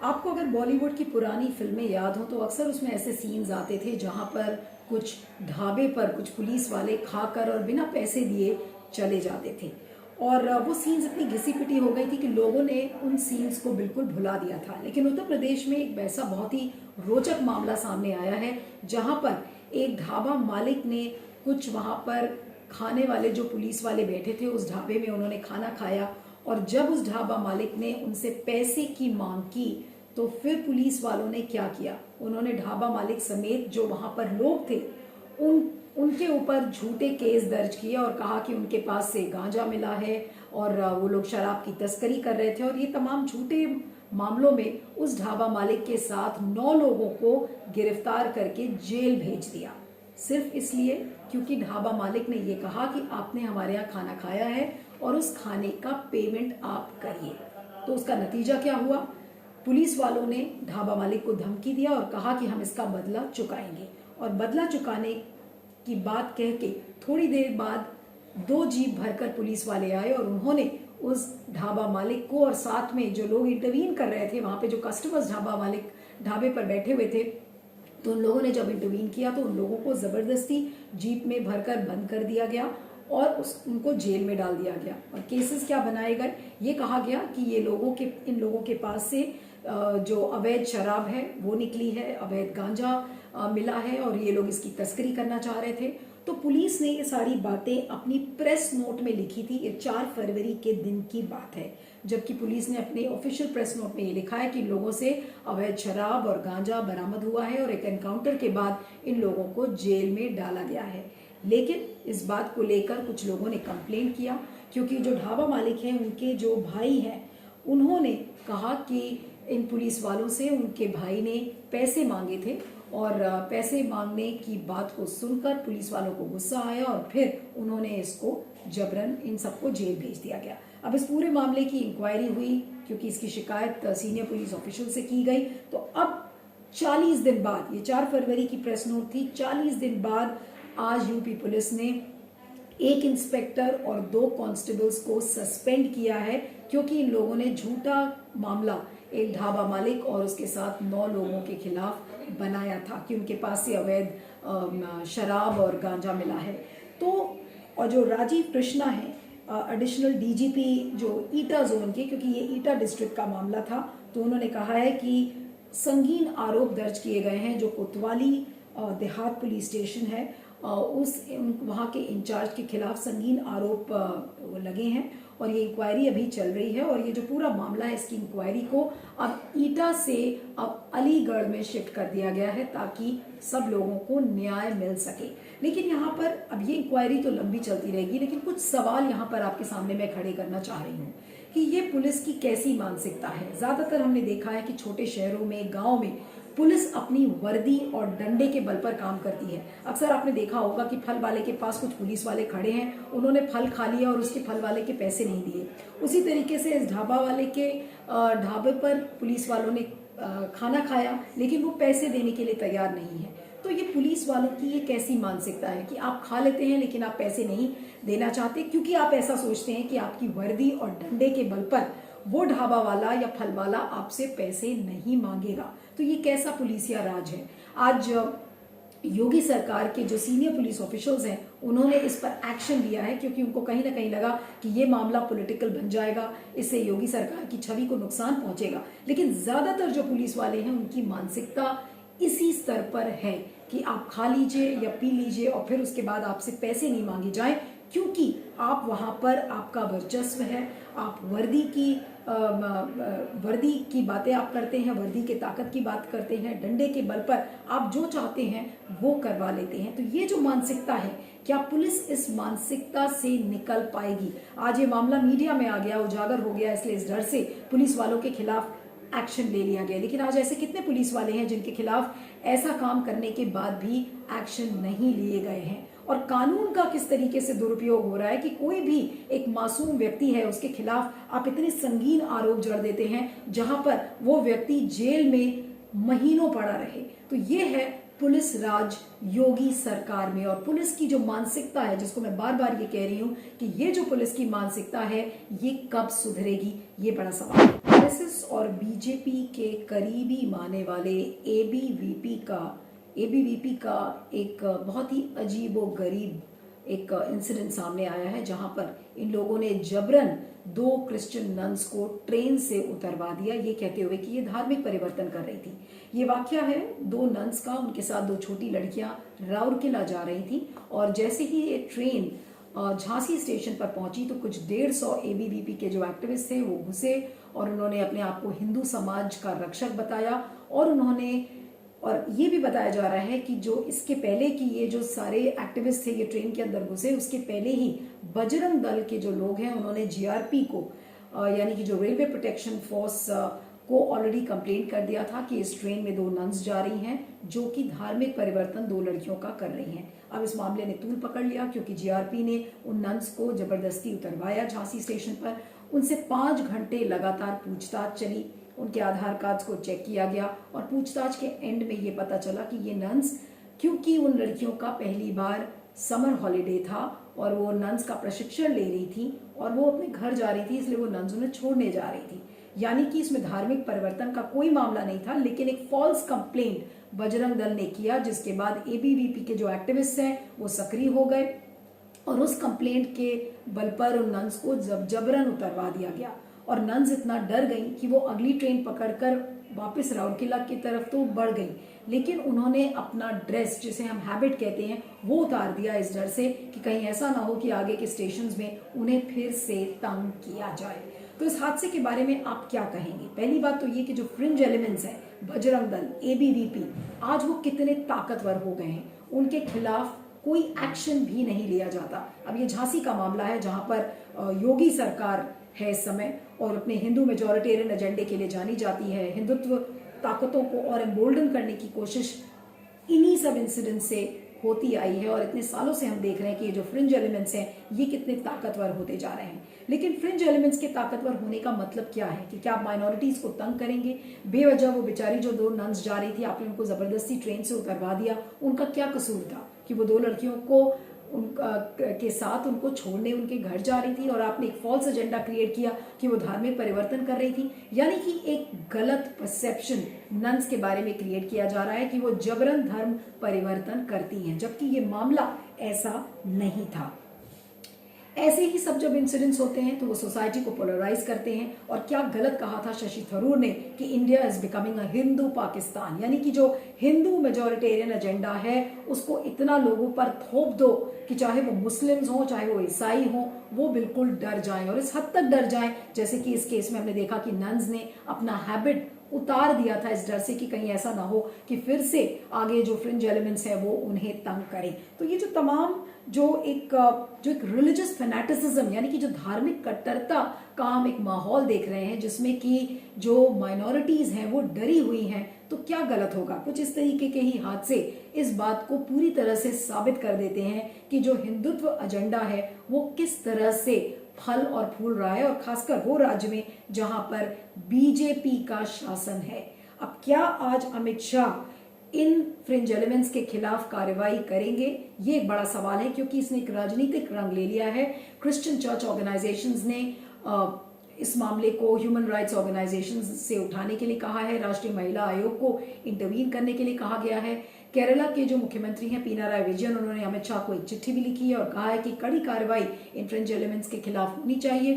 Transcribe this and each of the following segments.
आपको अगर बॉलीवुड की पुरानी फिल्में याद हो तो अक्सर उसमें ऐसे सीन्स आते थे जहां पर कुछ ढाबे पर कुछ पुलिस वाले खाकर और बिना पैसे दिए चले जाते थे। और वो सीन्स इतनी घिसी पिटी हो गई थी कि लोगों ने उन सीन्स को बिल्कुल भुला दिया था। लेकिन उत्तर प्रदेश में एक वैसा बहुत ही रोचक मामला सामने आया है जहां पर एक ढाबा मालिक ने कुछ वहां पर खाने वाले जो पुलिस वाले बैठे थे उस ढाबे में उन्होंने खाना खाया, और जब उस ढाबा मालिक ने उनसे पैसे की मांग की तो फिर पुलिस वालों ने क्या किया, उन्होंने ढाबा मालिक समेत जो वहां पर लोग थे उनके ऊपर झूठे केस दर्ज किए और कहा कि उनके पास से गांजा मिला है और वो लोग शराब की तस्करी कर रहे थे। और ये तमाम झूठे मामलों में उस ढाबा मालिक के साथ 9 लोगों को गिरफ्तार करके जेल भेज दिया, सिर्फ इसलिए क्योंकि ढाबा मालिक ने ये कहा कि आपने हमारे यहाँ खाना खाया है और उस खाने का पेमेंट आप करिए। तो उसका नतीजा क्या हुआ, पुलिस वालों ने ढाबा मालिक को धमकी दिया और कहा कि हम इसका बदला चुकाएंगे। और बदला चुकाने की बात कह के थोड़ी देर बाद 2 जीप भरकर पुलिस वाले आए और उन्होंने उस ढाबा मालिक को और साथ में जो लोग इंटरवीन कर रहे थे, वहां पे जो कस्टमर्स ढाबे पर बैठे हुए थे, तो उन लोगों ने जब इंटरवीन किया तो उन लोगों को जबरदस्ती जीप में भरकर बंद कर दिया गया और उनको जेल में डाल दिया गया। और केसेस क्या बनाए गए, ये कहा गया कि इन लोगों के पास से जो अवैध शराब है वो निकली है, अवैध गांजा मिला है और ये लोग इसकी तस्करी करना चाह रहे थे। तो पुलिस ने ये सारी बातें अपनी प्रेस नोट में लिखी थी। ये 4 फरवरी के दिन की बात है, जबकि पुलिस ने अपने ऑफिशियल प्रेस नोट में ये लिखा है कि लोगों से अवैध शराब और गांजा बरामद हुआ है और एक एनकाउंटर के बाद इन लोगों को जेल में डाला गया है। लेकिन इस बात को लेकर कुछ लोगों ने कंप्लेंट किया, क्योंकि जो ढाबा मालिक हैं उनके जो भाई हैं उन्होंने कहा कि इन पुलिस वालों से उनके भाई ने पैसे मांगे थे और पैसे मांगने की बात को सुनकर पुलिस वालों को गुस्सा आया और फिर उन्होंने इसको जबरन इन सबको जेल भेज दिया गया। अब इस पूरे मामले की इंक्वायरी हुई, क्योंकि इसकी शिकायत सीनियर पुलिस ऑफिशियल से की गई। तो अब 40 दिन बाद, ये 4 फरवरी की प्रेस नोट थी, 40 दिन बाद आज यूपी पुलिस ने एक इंस्पेक्टर और 2 कांस्टेबल्स को सस्पेंड किया है, क्योंकि इन लोगों ने झूठा मामला एक ढाबा मालिक और उसके साथ 9 लोगों के खिलाफ बनाया था कि उनके पास से अवैध शराब और गांजा मिला है। तो और जो राजीव कृष्णा है एडिशनल डीजीपी जो ईटा जोन के, क्योंकि ये ईटा डिस्ट्रिक्ट का मामला था, तो उन्होंने कहा है कि संगीन आरोप दर्ज किए गए हैं। जो कोतवाली देहात पुलिस स्टेशन है वहाँ के इंचार्ज के खिलाफ संगीन आरोप लगे हैं और ये इंक्वायरी अभी चल रही है। और ये जो पूरा मामला है इसकी इंक्वायरी को अब ईटा से अब अलीगढ़ में शिफ्ट कर दिया गया है ताकि सब लोगों को न्याय मिल सके। लेकिन यहाँ पर अब ये इंक्वायरी तो लंबी चलती रहेगी, लेकिन कुछ सवाल यहाँ पर आपके सामने मैं खड़े करना चाह रही हूँ कि ये पुलिस की कैसी मानसिकता है। ज्यादातर हमने देखा है कि छोटे शहरों में, गाँव में पुलिस अपनी वर्दी और डंडे के बल पर काम करती है। अक्सर आपने देखा होगा कि फल वाले के पास कुछ पुलिस वाले खड़े हैं, उन्होंने फल खा लिया और उसके फल वाले के पैसे नहीं दिए। उसी तरीके से इस ढाबा वाले के ढाबे पर पुलिस वालों ने खाना खाया, लेकिन वो पैसे देने के लिए तैयार नहीं है। तो ये पुलिस वालों की ये कैसी मानसिकता है कि आप खा लेते हैं लेकिन आप पैसे नहीं देना चाहते, क्योंकि आप ऐसा सोचते हैं कि आपकी वर्दी और डंडे के बल पर वो ढाबा वाला या फल वाला आपसे पैसे नहीं मांगेगा। तो ये कैसा पुलिसिया राज है। आज योगी सरकार के जो सीनियर पुलिस ऑफिशियल्स हैं उन्होंने इस पर एक्शन लिया है, क्योंकि उनको कहीं ना कहीं लगा कि ये मामला पॉलिटिकल बन जाएगा, इससे योगी सरकार की छवि को नुकसान पहुंचेगा। लेकिन ज्यादातर जो पुलिस वाले हैं उनकी मानसिकता इसी स्तर पर है कि आप खा लीजिए या पी लीजिए और फिर उसके बाद आपसे पैसे नहीं मांगे जाएं, क्योंकि आप वहां पर, आपका वर्चस्व है, आप वर्दी की बातें आप करते हैं, वर्दी के ताकत की बात करते हैं, डंडे के बल पर आप जो चाहते हैं वो करवा लेते हैं। तो ये जो मानसिकता है, क्या पुलिस इस मानसिकता से निकल पाएगी? आज ये मामला मीडिया में आ गया, उजागर हो गया, इसलिए इस डर से पुलिस वालों के खिलाफ एक्शन ले लिया गया। लेकिन आज ऐसे कितने पुलिस वाले हैं जिनके खिलाफ ऐसा काम करने के बाद भी एक्शन नहीं लिए गए हैं? और कानून का किस तरीके से दुरुपयोग हो रहा है कि कोई भी एक मासूम व्यक्ति है उसके खिलाफ आप इतने संगीन आरोप जड़ देते हैं जहां पर वो व्यक्ति जेल में महीनों पड़ा रहे। तो ये है पुलिस राज योगी सरकार में। और पुलिस की जो मानसिकता है, जिसको मैं बार बार ये कह रही हूँ कि ये जो पुलिस की मानसिकता है ये कब सुधरेगी, ये बड़ा सवाल है। आरएसएस और बीजेपी के करीबी मानने वाले एबीवीपी का एक बहुत ही अजीबो गरीब एक इंसिडेंट सामने आया है, जहां पर इन लोगों ने जबरन 2 क्रिश्चियन नन्स को ट्रेन से उतरवा दिया, ये कहते हुए कि ये धार्मिक परिवर्तन कर रही थी। ये वाकया है 2 नन्स का, उनके साथ 2 छोटी लड़कियां राउरकेला जा रही थी और जैसे ही ये ट्रेन झांसी स्टेशन पर पहुंची तो कुछ 150 एबीवीपी के जो एक्टिविस्ट थे वो घुसे और उन्होंने अपने आप को हिंदू समाज का रक्षक बताया। और ये भी बताया जा रहा है कि जो इसके पहले कि ये जो सारे एक्टिविस्ट थे ये ट्रेन के अंदर घुसे, उसके पहले ही बजरंग दल के जो लोग हैं उन्होंने जीआरपी को यानी कि जो रेलवे प्रोटेक्शन फोर्स को ऑलरेडी कंप्लेंट कर दिया था कि इस ट्रेन में 2 नन्स जा रही हैं जो कि धार्मिक परिवर्तन 2 लड़कियों का कर रही हैं। अब इस मामले ने तूल पकड़ लिया क्योंकि जीआरपी ने उन नन्स को जबरदस्ती उतरवाया झांसी स्टेशन पर। उनसे 5 घंटे लगातार पूछताछ चली, उनके आधार कार्ड्स को चेक किया गया और पूछताछ के एंड में ये पता चला कि ये नन्स, क्योंकि उन लड़कियों का पहली बार समर हॉलिडे था और वो नन्स का प्रशिक्षण ले रही थी और वो अपने घर जा रही थी, इसलिए वो नन्स उन्हें छोड़ने जा रही थी। यानी कि इसमें धार्मिक परिवर्तन का कोई मामला नहीं था, लेकिन एक फॉल्स कंप्लेंट बजरंग दल ने किया, जिसके बाद एबीवीपी के जो एक्टिविस्ट हैं वो सक्रिय हो गए और उस कंप्लेंट के बल पर उन नन्स को जबरन उतरवा दिया गया। और नन्स इतना डर गई कि वो अगली ट्रेन पकड़कर वापस राउरकेला की तरफ तो बढ़ गई, लेकिन उन्होंने अपना ड्रेस, जिसे हम हैबिट कहते हैं, वो उतार दिया इस डर से कि कहीं ऐसा ना हो कि आगे के स्टेशंस में उन्हें फिर से तंग किया जाए। तो इस हादसे के बारे में आप क्या कहेंगे? पहली बात तो ये कि जो फ्रिंज एलिमेंट्स हैं, बजरंग दल, एबीवीपी, आज वो कितने ताकतवर हो गए हैं, उनके खिलाफ कोई एक्शन भी नहीं लिया जाता। अब ये झांसी का मामला है जहां पर योगी सरकार है इस समय और अपने हिंदू मेजॉरिटेरियन एजेंडे के लिए जानी जाती है। हिंदुत्व ताकतों को और एम्बोल्डन करने की कोशिश इन्हीं सब इंसिडेंट से होती आई है और इतने सालों से हम देख रहे हैं कि ये जो फ्रिंज एलिमेंट्स हैं ये कितने ताकतवर होते जा रहे हैं। लेकिन फ्रिंज एलिमेंट्स के ताकतवर होने का मतलब क्या है कि क्या आप माइनॉरिटीज को तंग करेंगे? बेवजह वो बेचारी जो 2 नन्स जा रही थी, आपने उनको जबरदस्ती ट्रेन से उतरवा दिया। उनका क्या कसूर था कि वो 2 लड़कियों को के साथ उनको छोड़ने उनके घर जा रही थी और आपने एक फॉल्स एजेंडा क्रिएट किया कि वो धार्मिक परिवर्तन कर रही थी। यानी कि एक गलत परसेप्शन नन्स के बारे में क्रिएट किया जा रहा है कि वो जबरन धर्म परिवर्तन करती हैं, जबकि ये मामला ऐसा नहीं था। ऐसे ही सब जब इंसिडेंट्स होते हैं तो वो सोसाइटी को पोलराइज करते हैं। और क्या गलत कहा था शशि थरूर ने कि India is becoming a Hindu Pakistan, यानी कि जो हिंदू मेजॉरिटेरियन एजेंडा है उसको इतना लोगों पर थोप दो कि चाहे वो मुस्लिम्स हो चाहे वो ईसाई हो, वो बिल्कुल डर जाएं और इस हद तक डर जाएं जैसे कि इस केस में हमने देखा कि नन्स ने अपना हैबिट उतार दिया था इस डर से कि कहीं ऐसा ना हो कि फिर से आगे जो फ्रिंज एलिमेंट्स है वो उन्हें तंग करें। तो ये जो तमाम जो एक रिलीजियस फैनेटिसिज्म यानी कि जो धार्मिक कट्टरता का हम एक माहौल देख रहे हैं जिसमें कि जो माइनॉरिटीज हैं वो डरी हुई हैं, तो क्या गलत होगा? कुछ इस तरीके के ही हादसे इस बात को पूरी तरह से साबित कर देते हैं कि जो हिंदुत्व एजेंडा है वो किस तरह से फल और फूल रहा है, और खासकर वो राज्य में जहां पर बीजेपी का शासन है। अब क्या आज अमित शाह इन फ्रिंज एलिमेंट्स के खिलाफ कार्रवाई करेंगे? ये एक बड़ा सवाल है क्योंकि इसने एक राजनीतिक रंग ले लिया है। क्रिश्चियन चर्च ऑर्गेनाइजेशंस ने इस मामले को ह्यूमन राइट्स ऑर्गेनाइजेशंस से उठाने के लिए कहा है। राष्ट्रीय महिला आयोग को इंटरवीन करने के लिए कहा गया है। केरला के जो मुख्यमंत्री हैं पिनाराई विजयन, उन्होंने अमित शाह को एक चिट्ठी भी लिखी है और कहा है कि कड़ी कार्रवाई इन फ्रिंज एलिमेंट्स के खिलाफ होनी चाहिए।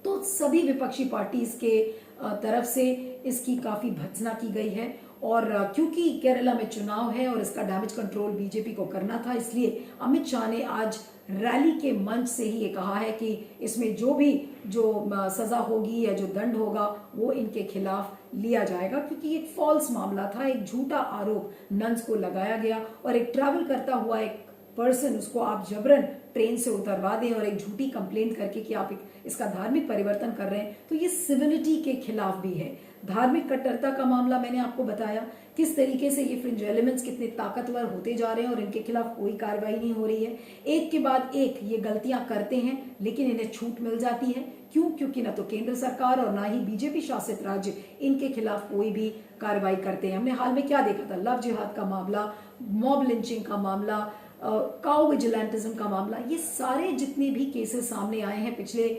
तो सभी विपक्षी पार्टीज के तरफ से इसकी काफी भर्त्सना की गई है और क्योंकि केरला में चुनाव है और इसका डैमेज कंट्रोल बीजेपी को करना था, इसलिए अमित शाह ने आज रैली के मंच से ही ये कहा है कि इसमें जो सजा होगी या जो दंड होगा वो इनके खिलाफ लिया जाएगा, क्योंकि एक फॉल्स मामला था, एक झूठा आरोप नन्स को लगाया गया और एक ट्रैवल करता हुआ एक पर्सन उसको आप जबरन ट्रेन से उतरवा दें और एक झूठी कंप्लेंट करके कि आप इसका धार्मिक परिवर्तन कर रहे हैं, तो ये सिविलिटी के खिलाफ भी है। धार्मिक कट्टरता का मामला मैंने आपको बताया, किस तरीके से ये फ्रिंज एलिमेंट्स कितने ताकतवर होते जा रहे हैं और इनके खिलाफ कोई कार्रवाई नहीं हो रही है। एक के बाद एक ये गलतियां करते हैं लेकिन इन्हें छूट मिल जाती है। क्यों? क्योंकि ना तो केंद्र सरकार और ना ही बीजेपी शासित राज्य इनके खिलाफ कोई भी कार्रवाई करते हैं। हमने हाल में क्या देखा था, लव जिहाद का मामला, मॉब लिंचिंग का मामला, काउ विजिलेंटिज्म का मामला, ये सारे जितने भी केसेस सामने आए हैं पिछले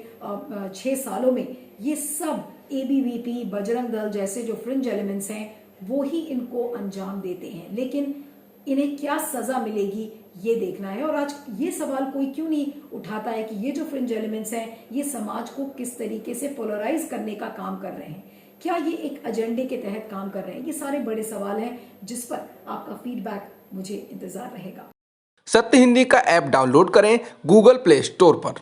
6 सालों में, ये सब एबीवीपी, बजरंग दल जैसे जो फ्रिंज एलिमेंट्स हैं वो ही इनको अंजाम देते हैं। लेकिन इन्हें क्या सजा मिलेगी ये देखना है। और आज ये सवाल कोई क्यों नहीं उठाता है कि ये जो फ्रिंज एलिमेंट्स हैं ये समाज को किस तरीके से पोलराइज करने का काम कर रहे हैं, क्या ये एक एजेंडे के तहत काम कर रहे हैं? ये सारे बड़े सवाल हैं जिस पर आपका फीडबैक मुझे इंतजार रहेगा। सत्य हिंदी का ऐप डाउनलोड करें गूगल प्ले स्टोर पर।